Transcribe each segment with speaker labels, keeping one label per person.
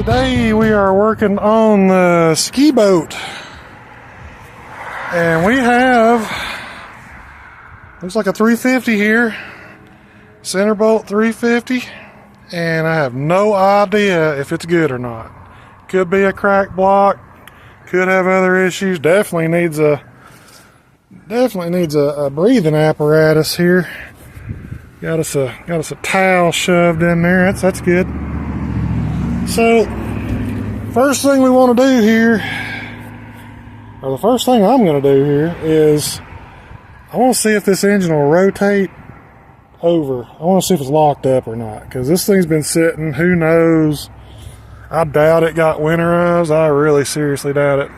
Speaker 1: Today we are working on the ski boat, and we have, looks like a 350 here, center bolt 350, and I have no idea if it's good or not. Could be a cracked block, could have other issues. Definitely needs a breathing apparatus here. Got us a towel shoved in there. That's good. So, first thing we want to do here, or the first thing I'm going to do here is, I want to see if this engine will rotate over. I want to see if it's locked up or not, because this thing's been sitting, who knows. I doubt it got winterized. I really seriously doubt it.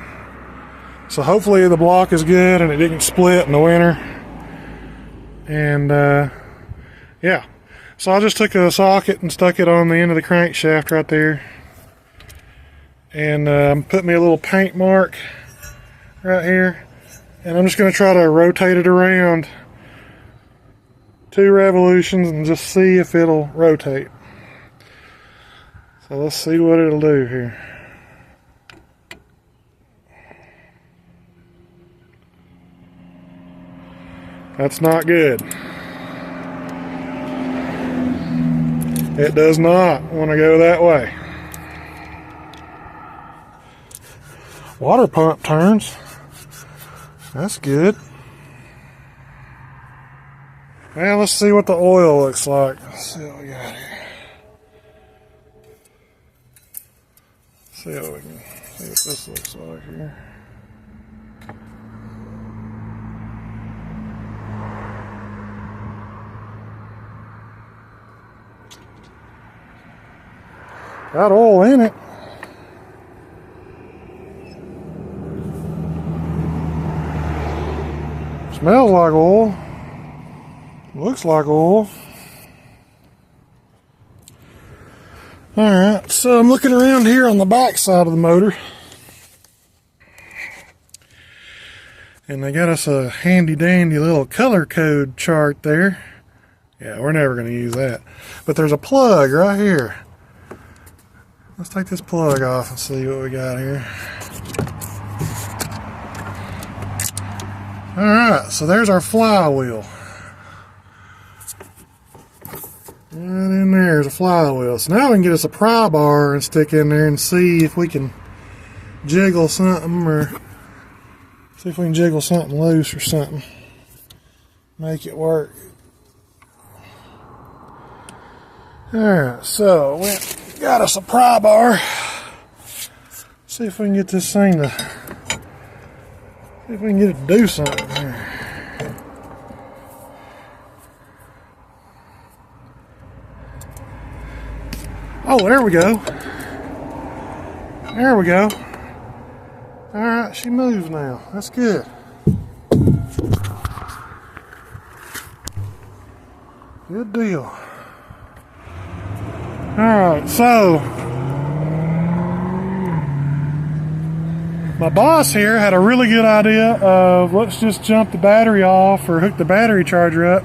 Speaker 1: So hopefully the block is good and it didn't split in the winter. And yeah. So I just took a socket and stuck it on the end of the crankshaft right there. And put me a little paint mark right here. And I'm just going to try to rotate it around 2 revolutions and just see if it'll rotate. So let's see what it'll do here. That's not good. It does not want to go that way. Water pump turns. That's good. Well, let's see what the oil looks like. Let's see what we got here. See what this looks like here. Got oil in it. Smells like oil. Looks like oil. Alright, so I'm looking around here on the back side of the motor. And they got us a handy dandy little color code chart there. Yeah, we're never going to use that. But there's a plug right here. Let's take this plug off and see what we got here. Alright, so there's our flywheel. Right in there's a flywheel. So now we can get us a pry bar and stick in there and see if we can jiggle something, or see if we can jiggle something loose or something. Make it work. Alright, so we got us a pry bar. See if we can get this thing to, see if we can get it to do something here. Oh, there we go. There we go. Alright, she moves now. That's good. Good deal. Alright, so my boss here had a really good idea of, let's just jump the battery off or hook the battery charger up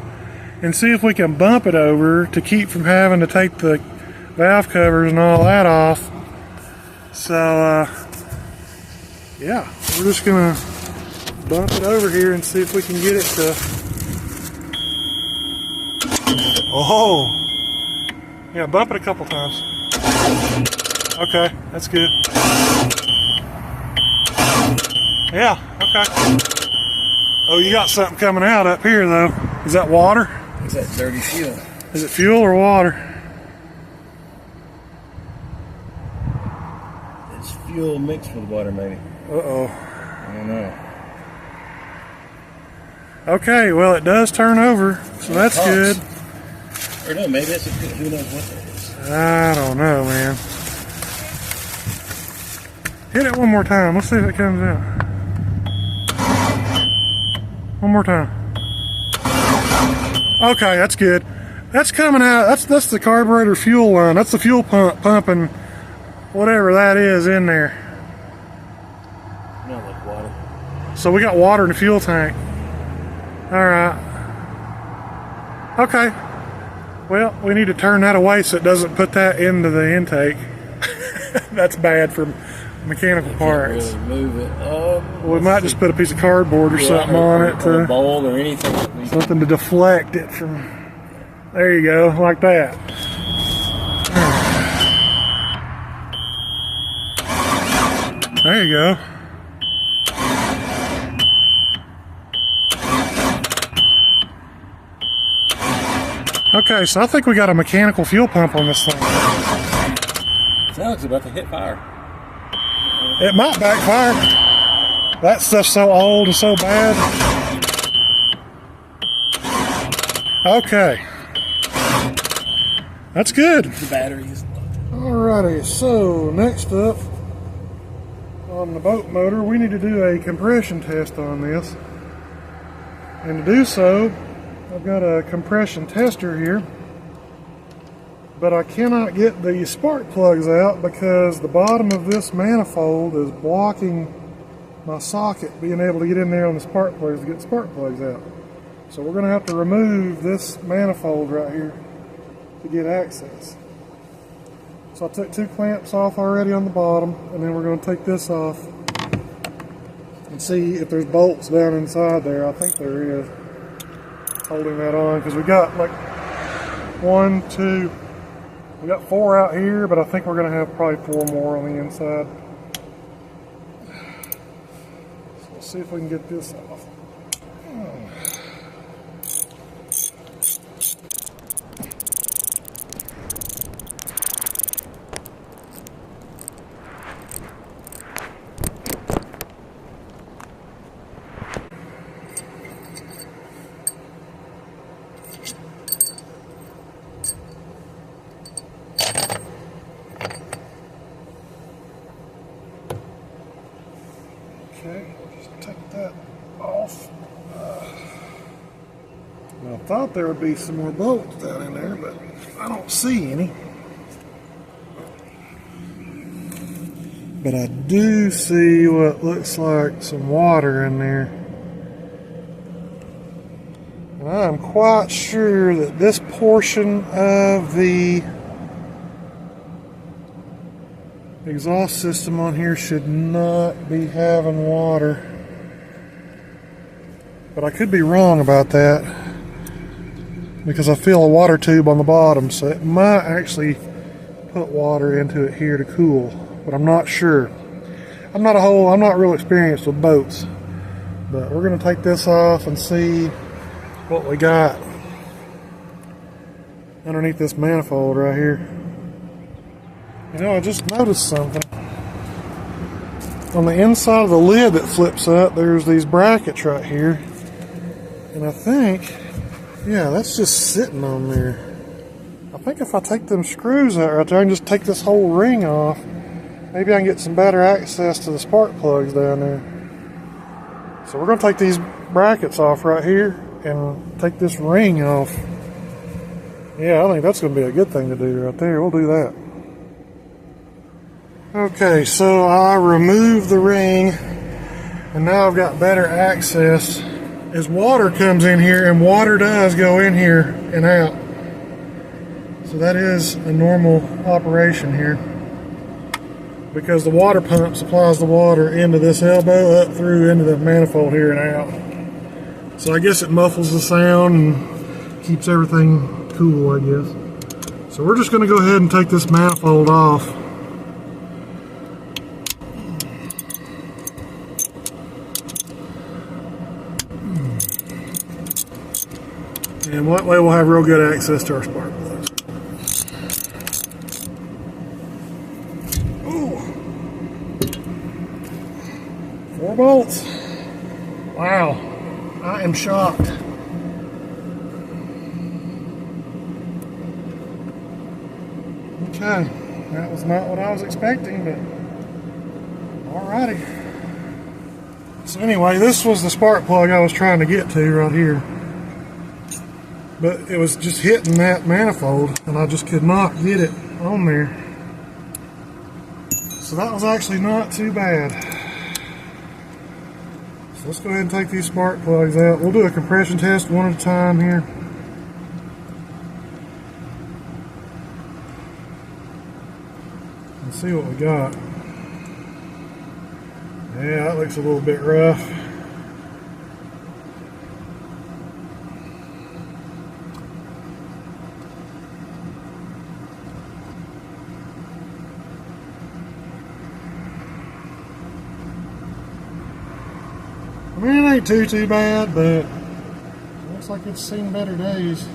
Speaker 1: and see if we can bump it over to keep from having to take the valve covers and all that off. So yeah, we're just gonna bump it over here and see if we can get it to, oh yeah, bump it a couple times. Okay, that's good. Yeah, okay. Oh, you got something coming out up here though. Is that water?
Speaker 2: Is that dirty fuel?
Speaker 1: Is it fuel or water?
Speaker 2: It's fuel mixed with water, maybe.
Speaker 1: Uh-oh.
Speaker 2: I don't know.
Speaker 1: Okay, well it does turn over, so that's good.
Speaker 2: Or no, maybe that's who knows what that is.
Speaker 1: I don't know, man. Hit it one more time. Let's see if it comes out. One more time. Okay, that's good. That's coming out. That's the carburetor fuel line. That's the fuel pump pumping whatever that is in there.
Speaker 2: Not like water.
Speaker 1: So we got water in the fuel tank. Alright. Okay. Well, we need to turn that away so it doesn't put that into the intake. That's bad for mechanical parts.
Speaker 2: Really move it.
Speaker 1: We might just put a piece of cardboard or something on it
Speaker 2: or a
Speaker 1: to
Speaker 2: bowl or anything.
Speaker 1: something to deflect it from. There you go, like that. There you go. Okay, so I think we got a mechanical fuel pump on this thing.
Speaker 2: Sounds like it's about to hit fire.
Speaker 1: It might backfire. That stuff's so old and so bad. Okay. That's good.
Speaker 2: The batteries.
Speaker 1: Alrighty, so next up on the boat motor, we need to do a compression test on this. And to do so, I've got a compression tester here, but I cannot get the spark plugs out because the bottom of this manifold is blocking my socket being able to get in there on the spark plugs to get spark plugs out. So we're going to have to remove this manifold right here to get access. So I took 2 clamps off already on the bottom, and then we're going to take this off and see if there's bolts down inside there. I think there is. Holding that on because we got like 1, 2, we got 4 out here, but I think we're going to have probably 4 more on the inside. So let's see if we can get this off. Okay, just take that off. I thought there would be some more bolts down in there, but I don't see any. But I do see what looks like some water in there. And I'm quite sure that this portion of the exhaust system on here should not be having water, but I could be wrong about that because I feel a water tube on the bottom, so it might actually put water into it here to cool, but I'm not sure. I'm not real experienced with boats, but we're going to take this off and see what we got underneath this manifold right here. You know, I just noticed something. On the inside of the lid that flips up, there's these brackets right here. And I think, yeah, that's just sitting on there. I think if I take them screws out right there and just take this whole ring off, maybe I can get some better access to the spark plugs down there. So we're going to take these brackets off right here and take this ring off. Yeah, I think that's going to be a good thing to do right there. We'll do that. Okay, so I removed the ring and now I've got better access as water comes in here, and water does go in here and out. So that is a normal operation here because the water pump supplies the water into this elbow up through into the manifold here and out. So I guess it muffles the sound and keeps everything cool, I guess. So we're just going to go ahead and take this manifold off. And that way we'll have real good access to our spark plugs. Ooh. 4 bolts. Wow. I am shocked. Okay. That was not what I was expecting, but alrighty. So anyway, this was the spark plug I was trying to get to right here. But it was just hitting that manifold and I just could not get it on there. So that was actually not too bad. So let's go ahead and take these spark plugs out. We'll do a compression test one at a time here. Let's see what we got. Yeah, that looks a little bit rough. I mean, it ain't too bad, but it looks like it's seen better days.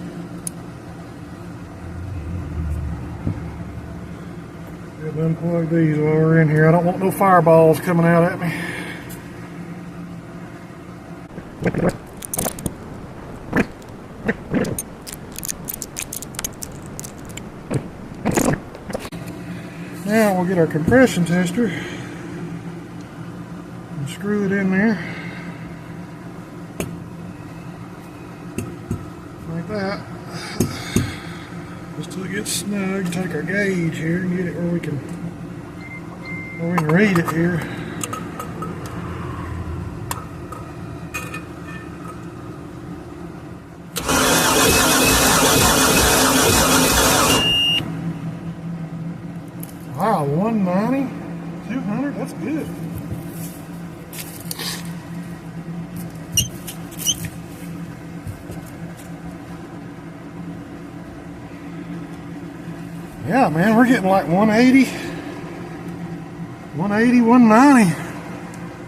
Speaker 1: Go ahead and unplug these while we're in here. I don't want no fireballs coming out at me. Now we'll get our compression tester and screw it in there. Like that. Just till it gets snug, take our gauge here and get it where we can read it here. Wow, 190, 200, that's good. Yeah, man, we're getting like 180, 190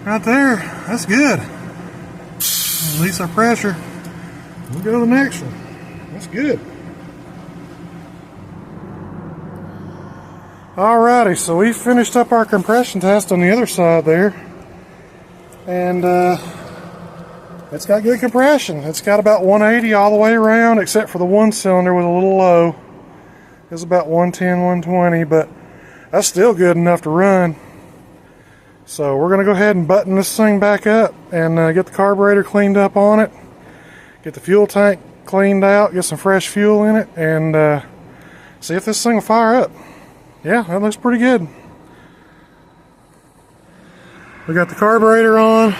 Speaker 1: right there. That's good. Release our pressure. We'll go to the next one. That's good. Alrighty, so we finished up our compression test on the other side there, and it's got good compression. It's got about 180 all the way around, except for the one cylinder was a little low. It was about 110, 120, but that's still good enough to run. So we're going to go ahead and button this thing back up and get the carburetor cleaned up on it, get the fuel tank cleaned out, get some fresh fuel in it, and see if this thing will fire up. Yeah, that looks pretty good. We got the carburetor on.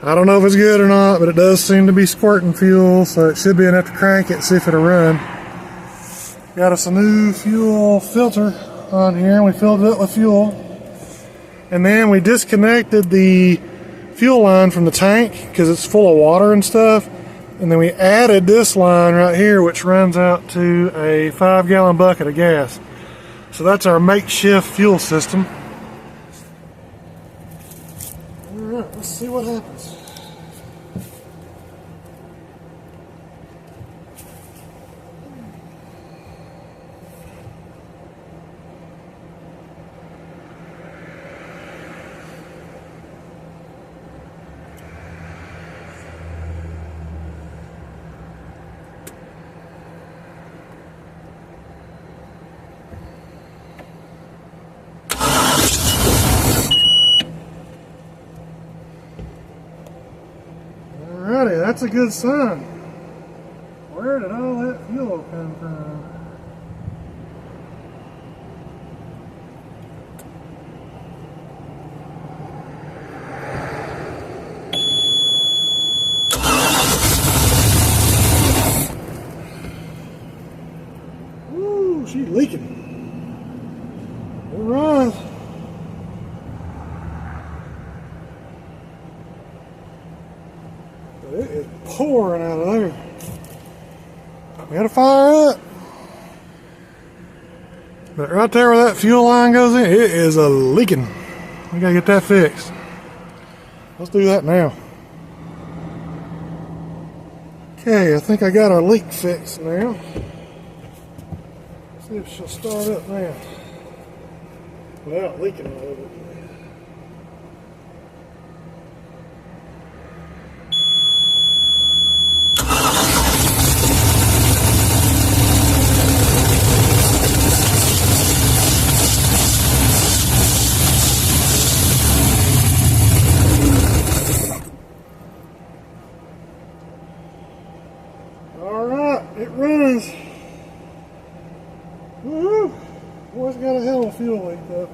Speaker 1: I don't know if it's good or not, but it does seem to be squirting fuel, so it should be enough to crank it, see if it'll run. Got us a new fuel filter on here, and we filled it up with fuel. And then we disconnected the fuel line from the tank because it's full of water and stuff. And then we added this line right here, which runs out to a 5-gallon bucket of gas. So that's our makeshift fuel system. Alright, let's see what happens. Alrighty, that's a good sign. Where did all that fuel come from? Ooh, she's leaking. It runs. It is pouring out of there. We gotta fire up. But right there where that fuel line goes in, it is a leaking. We gotta get that fixed. Let's do that now. Okay, I think I got our leak fixed now. See if she'll start up now without leaking a little bit. It runs. Woohoo! Boy's got a hell of a fuel leak though.